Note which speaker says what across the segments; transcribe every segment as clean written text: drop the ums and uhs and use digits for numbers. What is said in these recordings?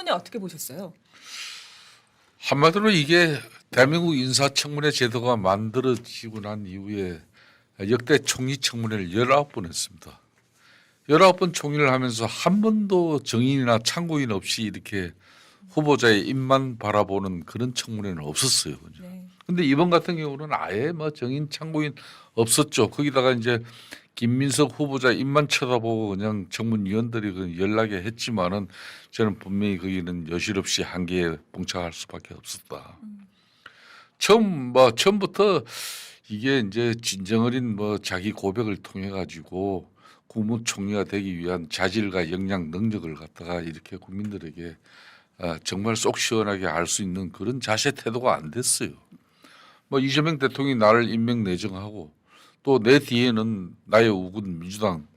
Speaker 1: 청문회 어떻게 보셨어요?
Speaker 2: 한마디로 이게 대한민국 인사청문회 제도가 만들어지고 난 이후에 역대 총리 청문회를 19번 했습니다. 19번 총리를 하면서 한 번도 정인이나 참고인 없이 이렇게 후보자의 입만 바라보는 그런 청문회는 없었어요.
Speaker 1: 네.
Speaker 2: 근데 이번 같은 경우는 아예 뭐 정인 참고인 없었죠. 거기다가 이제 김민석 후보자 입만 쳐다보고 그냥 청문위원들이 그 연락에 했지만은 저는 분명히 거기는 여실없이 한계에 봉착할 수밖에 없었다. 처음부터 이게 이제 진정어린 뭐 자기 고백을 통해 가지고 국무총리가 되기 위한 자질과 역량 능력을 갖다가 이렇게 국민들에게 정말 속 시원하게 알 수 있는 그런 자세 태도가 안 됐어요. 뭐 이재명 대통령이 나를 임명 내정하고 또 내 뒤에는 나의 우군 민주당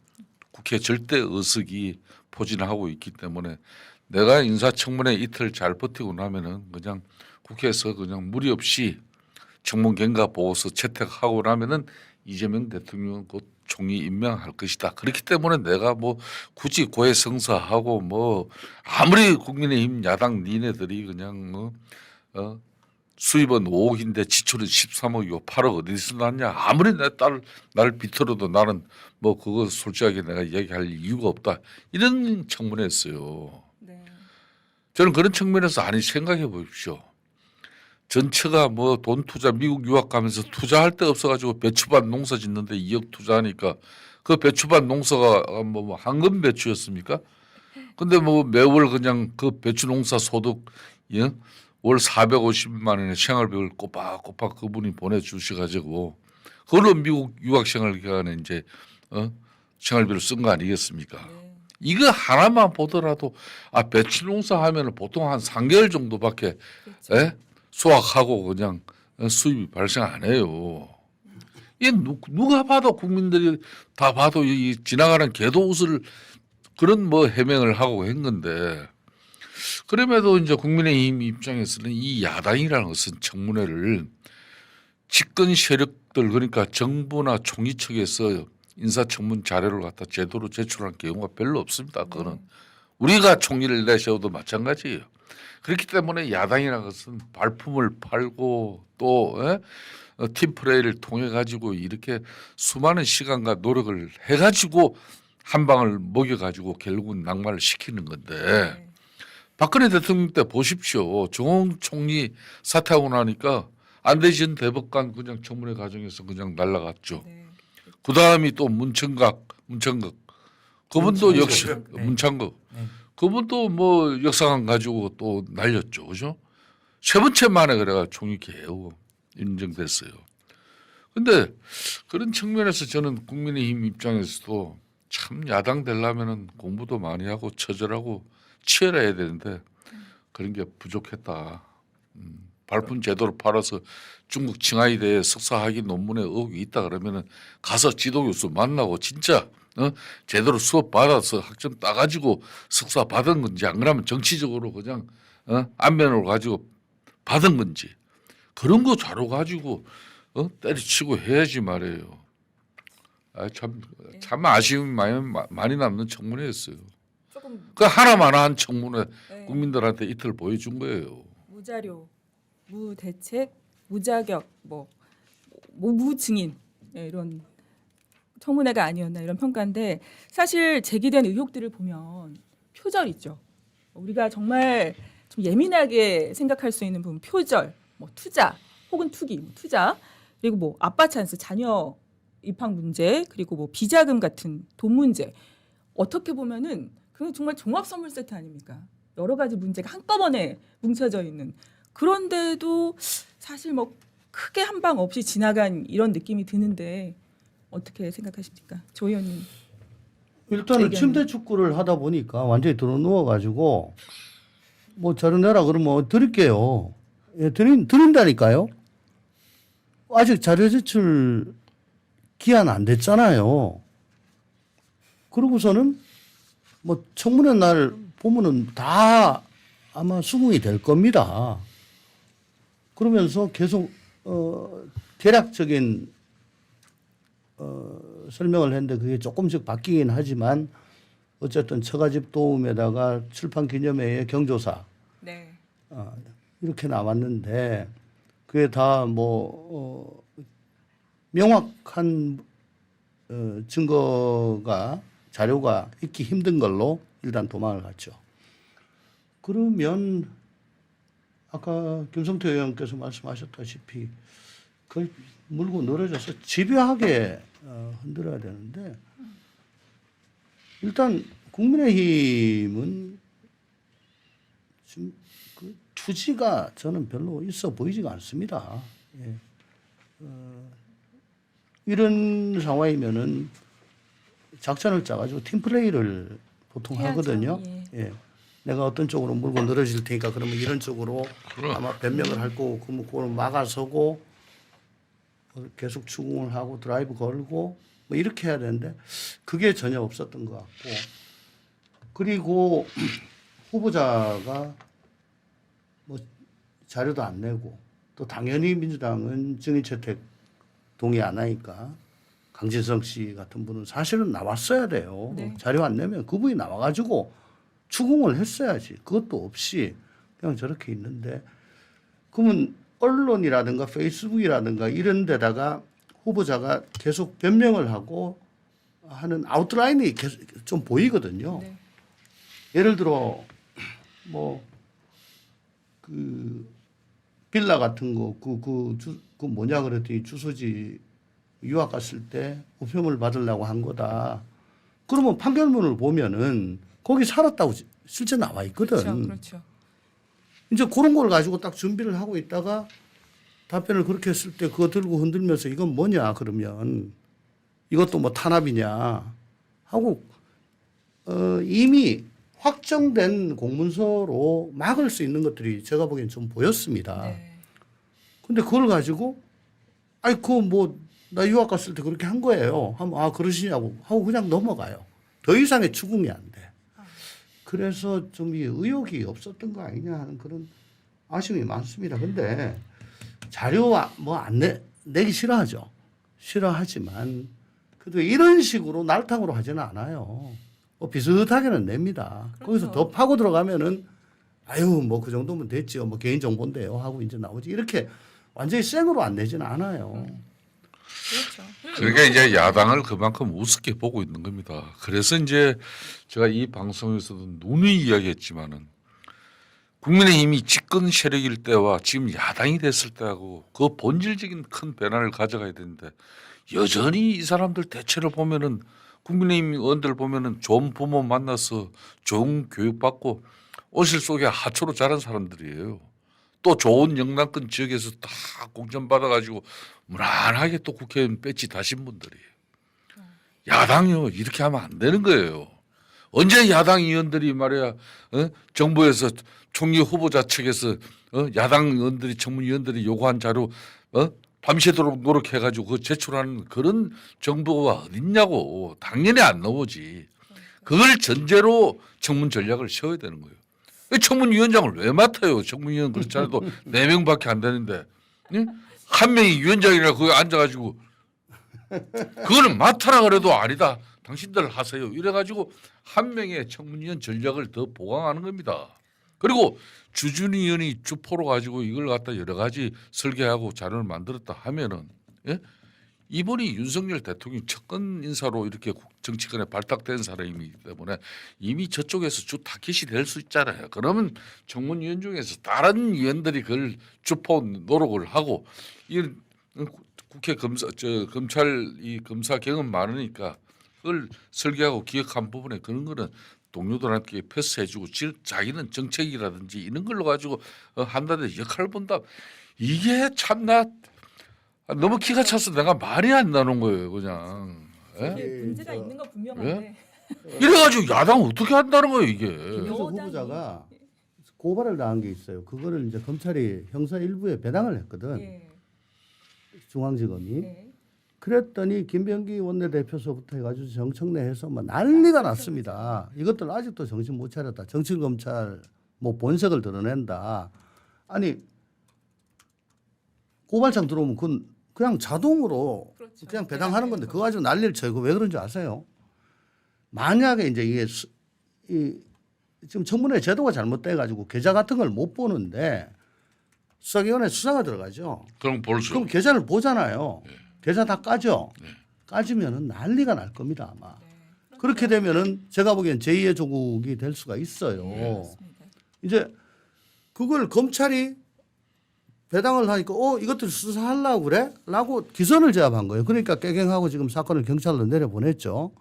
Speaker 2: 국회 절대 의석이 포진하고 있기 때문에 내가 인사청문회 이틀 잘 버티고 나면은 그냥 국회에서 그냥 무리 없이 청문경과 보고서 채택하고 나면은 이재명 대통령은 곧 총리 임명할 것이다. 그렇기 때문에 내가 뭐 굳이 고해성사하고 뭐 아무리 국민의힘 야당 니네들이 그냥 뭐 수입은 5억인데 지출은 13억이고 8억 어디서 났냐. 아무리 나를 비틀어도 나는 뭐 그거 솔직하게 내가 이야기할 이유가 없다. 이런 청문회였어요.
Speaker 1: 네.
Speaker 2: 저는 그런 측면에서 아니 생각해 보십시오. 전체가 뭐 돈 투자 미국 유학 가면서 투자할 데 없어가지고 배추밭 농사 짓는데 2억 투자하니까 그 배추밭 농사가 뭐 황금 배추였습니까? 근데 뭐 매월 그냥 그 배추 농사 소득 예? 월 450만 원의 생활비를 꼬박꼬박 그분이 보내주셔가지고 그걸로 미국 유학 생활 기간에 이제 생활비를 쓴 거 아니겠습니까?
Speaker 1: 네.
Speaker 2: 이거 하나만 보더라도 배추 농사 하면은 보통 한 3개월 정도밖에
Speaker 1: 그렇죠.
Speaker 2: 예? 수확하고 그냥 수입이 발생 안 해요. 이 누가 봐도 국민들이 다 봐도 이 지나가는 개도웃을 그런 뭐 해명을 하고 한 건데 그럼에도 이제 국민의힘 입장에서는 이 야당이라는 것은 청문회를 집권 세력들 그러니까 정부나 총리 측에서 인사청문 자료를 갖다 제도로 제출한 경우가 별로 없습니다. 그거는 우리가 총리를 내세워도 마찬가지예요. 그렇기 때문에 야당이라는 것은 발품을 팔고 또 팀플레이를 통해 가지고 이렇게 수많은 시간과 노력을 해 가지고 한 방을 먹여 가지고 결국은 낙마를 시키는 건데
Speaker 1: 네.
Speaker 2: 박근혜 대통령 때 보십시오. 정홍 총리 사퇴하고 나니까 안대진 대법관 그냥 청문회 과정에서 그냥 날라갔죠.
Speaker 1: 네.
Speaker 2: 그 다음이 또 문창각 그분도 역시
Speaker 3: 네.
Speaker 2: 문창각
Speaker 3: 네.
Speaker 2: 그분도 뭐 역사관 가지고 또 날렸죠, 그죠? 세 번째 만에 그래가 총리 개요 인정됐어요. 근데 그런 측면에서 저는 국민의힘 입장에서도 참 야당 되려면은 공부도 많이 하고 처절하고 치열해야 되는데 그런 게 부족했다. 발품 제도를 팔아서 중국 칭하이대에 석사학위 논문에 의혹이 있다 그러면은 가서 지도교수 만나고 진짜 제대로 수업 받아서 학점 따가지고 석사 받은 건지 안 그러면 정치적으로 그냥 안면으로 가지고 받은 건지 그런 거 자료 가지고 때려치고 해야지 말이에요. 참 아쉬움이 많이 남는 청문회였어요.
Speaker 1: 조금
Speaker 2: 그 하나만 한 청문회
Speaker 1: 네.
Speaker 2: 국민들한테 이틀 보여준 거예요.
Speaker 1: 무자료, 무대책, 무자격, 뭐 무증인 이런 청문회가 아니었나 이런 평가인데 사실 제기된 의혹들을 보면 표절 있죠. 우리가 정말 좀 예민하게 생각할 수 있는 부분 표절, 뭐 투자 혹은 투기, 투자 그리고 뭐 아빠 찬스, 자녀 입학 문제 그리고 뭐 비자금 같은 돈 문제 어떻게 보면은 그건 정말 종합 선물 세트 아닙니까? 여러 가지 문제가 한꺼번에 뭉쳐져 있는 그런데도 사실 뭐 크게 한 방 없이 지나간 이런 느낌이 드는데 어떻게 생각하십니까, 조 의원님?
Speaker 3: 일단은
Speaker 1: 의견이.
Speaker 3: 침대 축구를 하다 보니까 완전히 들어 누워가지고 뭐 자료 내라 그러면 드릴게요. 예, 드린다니까요. 아직 자료 제출 기한 안 됐잖아요. 그러고서는 뭐 청문회 날 보면은 다 아마 수긍이 될 겁니다. 그러면서 계속 대략적인 설명을 했는데 그게 조금씩 바뀌긴 하지만 어쨌든 처가집 도움에다가 출판 기념회의 경조사
Speaker 1: 네.
Speaker 3: 이렇게 나왔는데 그게 다 뭐 명확한 증거가 자료가 있기 힘든 걸로 일단 도망을 갔죠. 그러면 아까 김성태 의원께서 말씀하셨다시피 그걸 물고 늘어져서 집요하게 흔들어야 되는데 일단 국민의힘은 지금 그 투지가 저는 별로 있어 보이지가 않습니다. 예. 이런 상황이면은 작전을 짜가지고 팀플레이를 보통
Speaker 1: 해야죠.
Speaker 3: 하거든요. 예. 내가 어떤 쪽으로 물고 늘어질 테니까 그러면 이런 쪽으로 아마 변명을 할 거고 그러면 그걸 막아서고 계속 추궁을 하고 드라이브 걸고 뭐 이렇게 해야 되는데 그게 전혀 없었던 것 같고 그리고 후보자가 뭐 자료도 안 내고 또 당연히 민주당은 증인채택 동의 안 하니까 강진성 씨 같은 분은 사실은 나왔어야 돼요.
Speaker 1: 네.
Speaker 3: 자료 안 내면 그분이 나와가지고 추궁을 했어야지. 그것도 없이 그냥 저렇게 있는데 그러면 언론이라든가 페이스북이라든가 이런 데다가 후보자가 계속 변명을 하고 하는 아웃라인이 계속 좀 보이거든요.
Speaker 1: 네.
Speaker 3: 예를 들어 뭐 그 빌라 같은 거 그 뭐냐 그랬더니 주소지 유학 갔을 때 우편물 받으려고 한 거다. 그러면 판결문을 보면은 거기 살았다고 실제 나와 있거든.
Speaker 1: 그렇죠. 그렇죠.
Speaker 3: 이제 그런 걸 가지고 딱 준비를 하고 있다가 답변을 그렇게 했을 때 그거 들고 흔들면서 이건 뭐냐 그러면 이것도 뭐 탄압이냐 하고 이미 확정된 공문서로 막을 수 있는 것들이 제가 보기엔 좀 보였습니다.
Speaker 1: 네.
Speaker 3: 근데 그걸 가지고 아이 그거 뭐 나 유학 갔을 때 그렇게 한 거예요. 하면 아 그러시냐고 하고 그냥 넘어가요. 더 이상의 추궁이 안 돼. 그래서 좀 이 의욕이 없었던 거 아니냐 하는 그런 아쉬움이 많습니다. 근데 자료 뭐 안 내기 싫어하죠. 싫어하지만 그래도 이런 식으로 날탕으로 하지는 않아요. 뭐 비슷하게는 냅니다.
Speaker 1: 그렇죠.
Speaker 3: 거기서 더 파고 들어가면은 아유 뭐 그 정도면 됐죠. 뭐 개인 정보인데요 하고 이제 나오지. 이렇게 완전히 생으로 안 내지는 않아요.
Speaker 1: 그렇죠.
Speaker 2: 그러니까 이제 야당을 그만큼 우습게 보고 있는 겁니다. 그래서 이제 제가 이 방송에서도 누누이 이야기했지만은 국민의힘이 집권 세력일 때와 지금 야당이 됐을 때하고 그 본질적인 큰 변화를 가져가야 되는데 여전히 이 사람들 대체를 보면은 국민의힘 의원들 보면은 좋은 부모 만나서 좋은 교육 받고 오실 속에 하초로 자란 사람들이에요. 또 좋은 영남권 지역에서 다 공천 받아가지고 무난하게 또 국회의원 배지 다신 분들이에요. 야당이요 이렇게 하면 안 되는 거예요. 언제 야당 의원들이 말이야 정부에서 총리 후보자 측에서 야당 의원들이 청문위원들이 요구한 자료 밤새도록 노력해가지고 그 제출하는 그런 정부가 어딨냐고. 당연히 안 나오지. 그걸 전제로 청문 전략을 세워야 되는 거예요. 왜 청문위원장을 왜 맡아요? 청문위원 그렇지 않아도 4명밖에 안 되는데 한 명이 위원장이라 거기 앉아가지고 그거는 맡아라 그래도 아니다. 당신들 하세요. 이래가지고 한 명의 청문위원 전략을 더 보강하는 겁니다. 그리고 주준희 의원이 주포로 가지고 이걸 갖다 여러 가지 설계하고 자료를 만들었다 하면은 이번이 윤석열 대통령 첫건 인사로 이렇게 정치권에 발탁된 사람이기 때문에 이미 저쪽에서 주 타깃이 될 수 있잖아요. 그러면 청문위원 중에서 다른 위원들이 그걸 주포 노력을 하고 이 국회 검찰 이 검사 경험 많으니까 그걸 설계하고 기획한 부분에 그런 거는 동료들한테 패스해주고 자기는 정책이라든지 이런 걸로 가지고 한다든지 역할을 본다. 이게 참나 너무 기가 차서 내가 말이 안 나는 거예요, 그냥.
Speaker 1: 이게 문제가 있는 건 분명한데.
Speaker 2: 이래가지고 야당 어떻게 한다는 거예요, 이게.
Speaker 3: 김현수 후보자가 고발을 당한 게 있어요. 그거를 이제 검찰이 형사 일부에 배당을 했거든.
Speaker 1: 예.
Speaker 3: 중앙지검이.
Speaker 1: 네.
Speaker 3: 그랬더니 김병기 원내대표서부터 해가지고 정청래해서 뭐 난리가 났습니다. 이것들 아직도 정신 못 차렸다. 정치검찰 뭐 본색을 드러낸다. 아니 고발장 들어오면 그건 그냥 자동으로
Speaker 1: 그렇죠.
Speaker 3: 그냥 배당하는 건데 그거 가지고 난리를 쳐요. 그거 왜 그런지 아세요? 만약에 이제 이게 지금 청문회 제도가 잘못돼 가지고 계좌 같은 걸 못 보는데 수사기관에 수사가 들어가죠.
Speaker 2: 그럼 볼수.
Speaker 3: 그럼 계좌를 보잖아요. 계좌 다 까죠. 까지면은 난리가 날 겁니다 아마. 그렇게 되면은 제가 보기엔 제2의 조국이 될 수가 있어요. 이제 그걸 검찰이 배당을 하니까 이것들 수사하려고 그래? 라고 기선을 제압한 거예요. 그러니까 깨갱하고 지금 사건을 경찰로 내려보냈죠.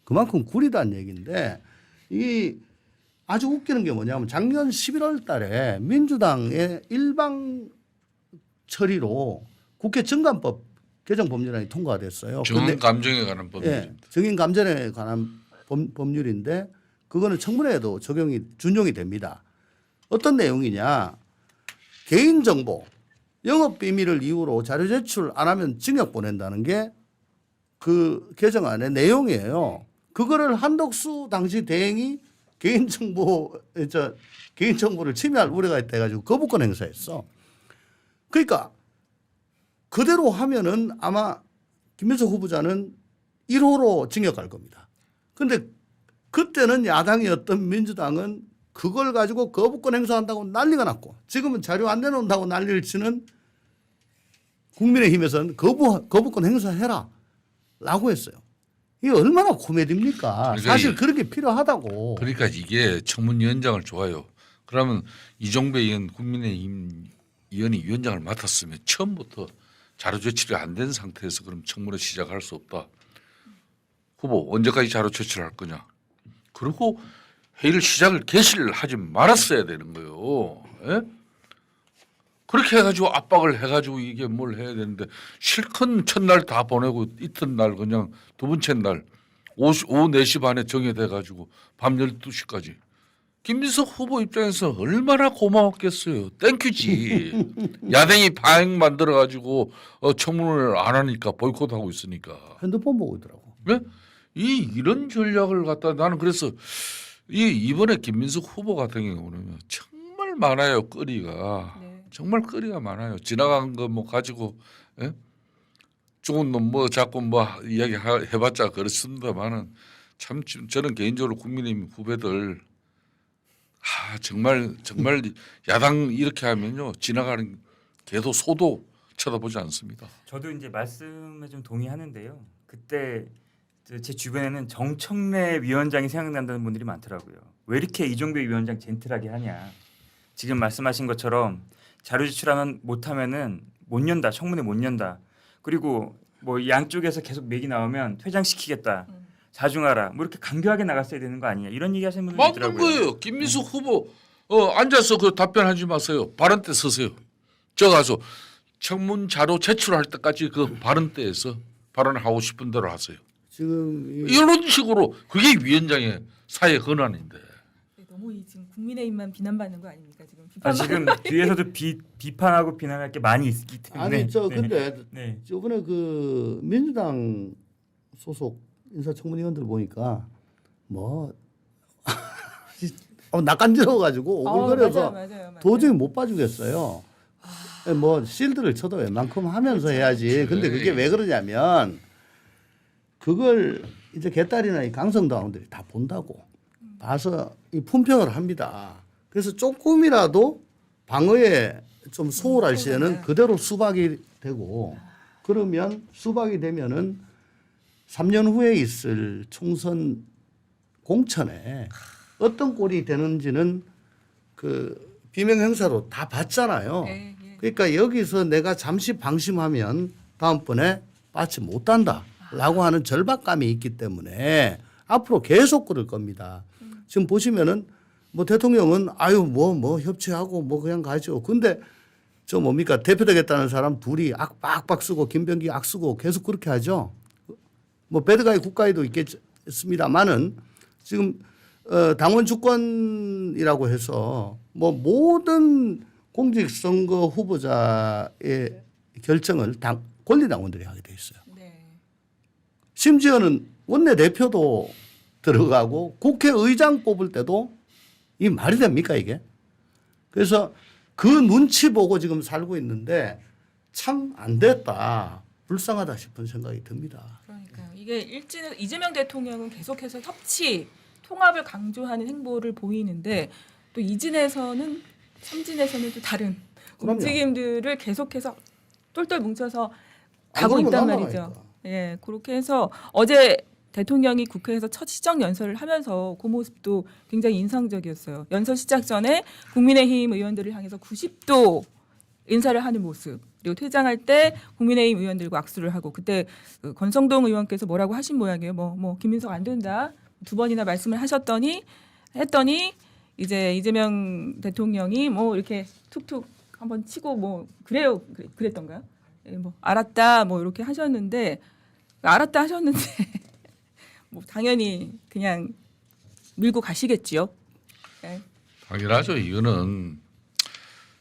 Speaker 3: 그만큼 구리다는 얘기인데 이 아주 웃기는 게 뭐냐면 작년 11월 달에 민주당의 일방 처리로 국회 정관법 개정 법률안이 통과가 됐어요.
Speaker 2: 정인 감정에 관한 법률입니다.
Speaker 3: 예, 정인 감정에 관한 법률인데 그거는 청문회에도 준용이 됩니다. 어떤 내용이냐? 개인정보, 영업비밀을 이유로 자료 제출 안 하면 징역 보낸다는 게 그 개정안의 내용이에요. 그거를 한덕수 당시 대행이 개인정보를 침해할 우려가 있다 해가지고 거부권 행사했어. 그러니까 그대로 하면은 아마 김민석 후보자는 1호로 징역갈 겁니다. 그런데 그때는 야당이었던 민주당은 그걸 가지고 거부권 행사한다고 난리가 났고 지금은 자료 안 내놓는다고 난리를 치는 국민의힘에서는 거부권 행사해라 라고 했어요. 이게 얼마나 코미디입니까?
Speaker 2: 그러니까
Speaker 3: 사실 그렇게 필요하다고.
Speaker 2: 그러니까 이게 청문위원장을 줘요. 그러면 이종배 의원 국민의힘 의원이 위원장을 맡았으면 처음부터 자료 제출이 안 된 상태에서 그럼 청문회 시작할 수 없다. 후보 언제까지 자료 제출할 거냐. 그리고 회의를 개시를 하지 말았어야 되는 거예요. 예? 그렇게 해가지고 압박을 해가지고 이게 뭘 해야 되는데 실컷 첫날 다 보내고 이튿날 그냥 두 번째 날 오후 4시 반에 정해돼가지고 밤 12시까지. 김민석 후보 입장에서 얼마나 고마웠겠어요. 땡큐지. 야당이 파행 만들어가지고 청문회를 안 하니까 보이콧하고 있으니까.
Speaker 3: 핸드폰 보고 있더라고.
Speaker 2: 네? 이런 전략을 갖다 나는 그래서 이번에 김민석 후보 같은 경우는 정말 많아요. 거리가.
Speaker 1: 네.
Speaker 2: 정말 거리가 많아요. 지나간 거 뭐 가지고 예? 죽은 놈 뭐 자꾸 뭐 이야기 해봤자 그렇습니다만은 참 저는 개인적으로 국민의힘 후배들 정말 야당 이렇게 하면요 지나가는 개도 소도 쳐다보지 않습니다.
Speaker 4: 저도 이제 말씀에 좀 동의하는데요. 그때 제 주변에는 정청래 위원장이 생각난다는 분들이 많더라고요. 왜 이렇게 이종배 위원장 젠틀하게 하냐. 지금 말씀하신 것처럼 자료 제출하면 못하면은 못 연다. 청문회 못 연다. 그리고 뭐 양쪽에서 계속 맥이 나오면 퇴장시키겠다. 자중하라. 뭐 이렇게 강경하게 나갔어야 되는 거 아니냐. 이런 얘기하시는 분들
Speaker 2: 맞는
Speaker 4: 있더라고요.
Speaker 2: 거예요. 김민석 후보 앉아서 그 답변하지 마세요. 발언 때 서세요. 저 가서 청문 자료 제출할 때까지 그 발언 때에서 발언하고 싶은 대로 하세요.
Speaker 3: 지금
Speaker 2: 이런 식으로 그게 위원장의 사회 권한인데.
Speaker 1: 네, 너무 지금 국민의힘만 비난받는 거 아닙니까 지금?
Speaker 4: 지금 뒤에서도 비판하고 비난할 게 많이 있기 때문에.
Speaker 3: 근데
Speaker 4: 네.
Speaker 3: 저번에 그 민주당 소속 인사청문위원들 보니까 뭐 낯간지러워가지고 오글거려서
Speaker 1: 맞아요.
Speaker 3: 도저히 못 봐주겠어요. 뭐 실드를 쳐도 웬만큼 하면서 해야지. 근데 그게 왜 그러냐면 그걸 이제 개딸이나 이 강성당원들이 다 본다고 봐서 이 품평을 합니다. 그래서 조금이라도 방어에 좀 소홀할 시에는 그대로 수박이 되고 그러면 수박이 되면은 3년 후에 있을 총선 공천에 어떤 꼴이 되는지는 그 비명 행사로 다 봤잖아요.
Speaker 1: 네, 네.
Speaker 3: 그러니까 여기서 내가 잠시 방심하면 다음번에 빠지 못한다라고 하는 절박감이 있기 때문에 앞으로 계속 그럴 겁니다. 지금 보시면은 뭐 대통령은 아유 뭐 협치하고 뭐 그냥 가죠. 근데 저 뭡니까 대표되겠다는 사람 둘이 악박 쓰고 김병기 악 쓰고 계속 그렇게 하죠. 뭐 배드가이 굿가이도 있겠습니다만은 지금 당원 주권이라고 해서 뭐 모든 공직선거 후보자의 결정을 권리당원들이 하게 돼 있어요.
Speaker 1: 네.
Speaker 3: 심지어는 원내대표도 들어가고 국회의장 뽑을 때도 이 말이 됩니까 이게? 그래서 그 눈치 보고 지금 살고 있는데 참 안 됐다. 불쌍하다 싶은 생각이 듭니다.
Speaker 1: 그러니까요. 이게 이게 이재명 대통령은 계속해서 협치, 통합을 강조하는 행보를 보이는데 또 이진에서는 삼진에서는 또 다른
Speaker 3: 그럼요.
Speaker 1: 움직임들을 계속해서 똘똘 뭉쳐서 가고 있단 말이죠. 예, 그렇게 해서 어제 대통령이 국회에서 첫 시정 연설을 하면서 그 모습도 굉장히 인상적이었어요. 연설 시작 전에 국민의힘 의원들을 향해서 90도 인사를 하는 모습. 그리고 퇴장할 때 국민의힘 의원들과 악수를 하고 그때 그 권성동 의원께서 뭐라고 하신 모양이에요. 뭐 김민석 안 된다. 2번이나 말씀을 했더니 이제 이재명 대통령이 뭐 이렇게 툭툭 한번 치고 뭐 그래요. 그랬던가요? 예, 뭐 알았다 뭐 이렇게 하셨는데 알았다 하셨는데 뭐 당연히 그냥 밀고 가시겠지요. 예.
Speaker 2: 당연하죠. 이거는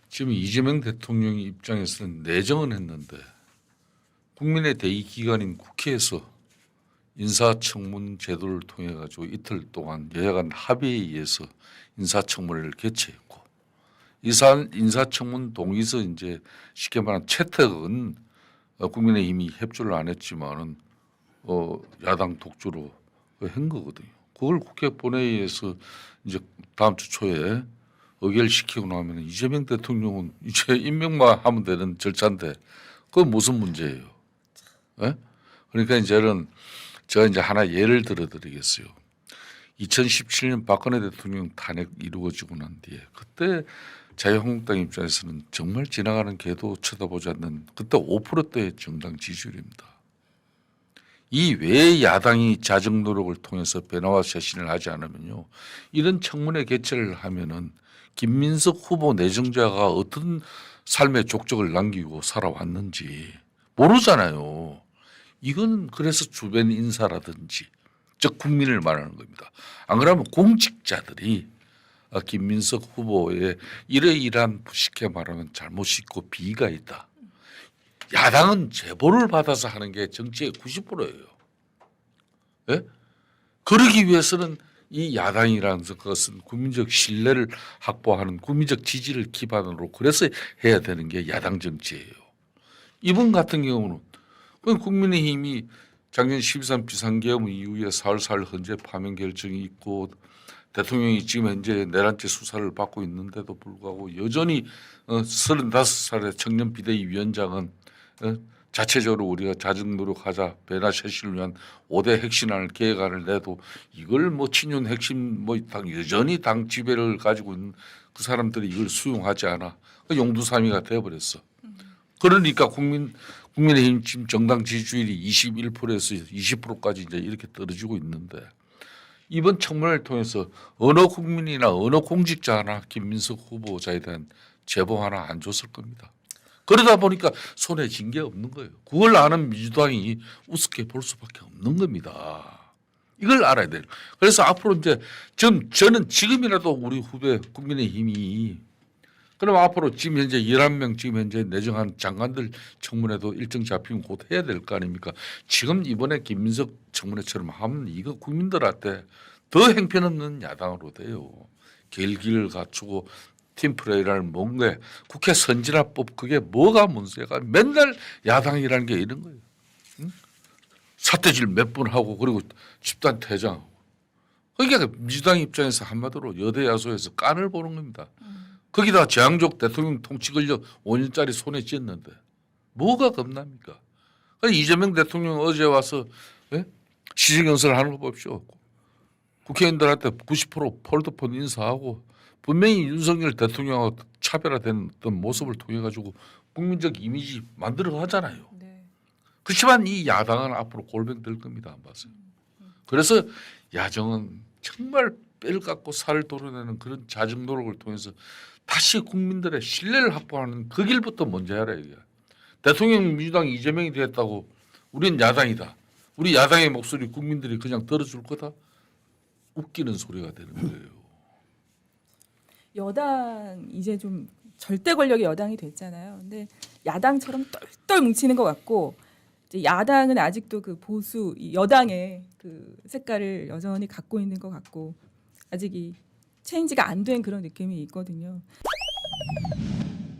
Speaker 2: 지금 이재명 대통령 입장에서는 내정은 했는데 국민의 대의 기관인 국회에서 인사청문 제도를 통해 가지고 이틀 동안 여야간 합의에 의해서 인사청문회를 개최했고 인사청문 동의서 이제 쉽게 말하면 채택은 국민의힘이 협조를 안 했지만은 야당 독주로 한 거거든요. 그걸 국회 본회의에서 이제 다음 주 초에 의결시키고 나면 이재명 대통령은 이제 임명만 하면 되는 절차인데 그건 무슨 문제예요? 예? 그러니까 이제는 제가 이제 하나 예를 들어드리겠어요. 2017년 박근혜 대통령 탄핵 이루어지고 난 뒤에 그때 자유한국당 입장에서는 정말 지나가는 개도 쳐다보지 않는 그때 5%대의 정당 지지율입니다. 이 외의 야당이 자정 노력을 통해서 변화와 쇄신을 하지 않으면요. 이런 청문회 개최를 하면은 김민석 후보 내정자가 어떤 삶의 족적을 남기고 살아왔는지 모르잖아요. 이건 그래서 주변 인사라든지 즉 국민을 말하는 겁니다. 안 그러면 공직자들이 김민석 후보의 이러이러한 쉽게 말하면 잘못이 있고 비위가 있다. 야당은 제보를 받아서 하는 게 정치의 90%예요. 예? 그러기 위해서는 이 야당이라는 것은 국민적 신뢰를 확보하는 국민적 지지를 기반으로 그래서 해야 되는 게 야당 정치예요. 이번 같은 경우는 국민의힘이 작년 12.3 비상계엄 이후에 4.4 헌재 파면 결정이 있고 대통령이 지금 현재 내란죄 수사를 받고 있는데도 불구하고 여전히 35살의 청년 비대위 위원장은 자체적으로 우리가 자정 노력하자 변화 쇄신을 위한 5대 핵심안을 계획안을 내도 이걸 뭐 친윤 핵심 뭐 여전히 당 지배를 가지고 있는 그 사람들이 이걸 수용하지 않아 용두사미가 되어버렸어. 그러니까 국민의힘 지금 정당 지지율이 21%에서 20%까지 이제 이렇게 떨어지고 있는데 이번 청문회를 통해서 어느 국민이나 어느 공직자 하나 김민석 후보자에 대한 제보 하나 안 줬을 겁니다. 그러다 보니까 손에 쥔 게 없는 거예요. 그걸 아는 민주당이 우습게 볼 수밖에 없는 겁니다. 이걸 알아야 돼요. 그래서 앞으로 이제 저는 지금이라도 우리 후배 국민의힘이 그럼 앞으로 지금 현재 11명 지금 현재 내정한 장관들 청문회도 일정 잡히면 곧 해야 될 거 아닙니까? 지금 이번에 김민석 청문회처럼 하면 이거 국민들한테 더 행편없는 야당으로 돼요. 결기를 갖추고 팀플레이를 뭔가 국회 선진화법 그게 뭐가 문제가 맨날 야당이라는 게 이런 거예요. 응? 사퇴질 몇 번 하고 그리고 집단 퇴장하고. 그러니까 민주당 입장에서 한마디로 여대 야소에서 깐을 보는 겁니다. 거기다 재앙적 대통령 통치 권력 5년짜리 손에 쥐었는데 뭐가 겁납니까? 이재명 대통령 어제 와서 시정연설 하는 거 봅시오. 국회의원들한테 90% 폴더폰 인사하고 분명히 윤석열 대통령하고 차별화된 어떤 모습을 통해 가지고 국민적 이미지 만들어 가잖아요.
Speaker 1: 네.
Speaker 2: 그렇지만 이 야당은 앞으로 골병 될 겁니다. 안 봤어요. 그래서 야정은 정말 뼈를 깎고 살을 도려내는 그런 자정 노력을 통해서 다시 국민들의 신뢰를 확보하는 그 길부터 먼저 해라 이게. 대통령 민주당 이재명이 되었다고 우리는 야당이다. 우리 야당의 목소리 국민들이 그냥 들어줄 거다. 웃기는 소리가 되는 거예요.
Speaker 1: 여당 이제 좀 절대 권력의 여당이 됐잖아요. 근데 야당처럼 똘똘 뭉치는 것 같고 이제 야당은 아직도 그 보수 여당의 그 색깔을 여전히 갖고 있는 것 같고 아직 이 체인지가 안 된 그런 느낌이 있거든요.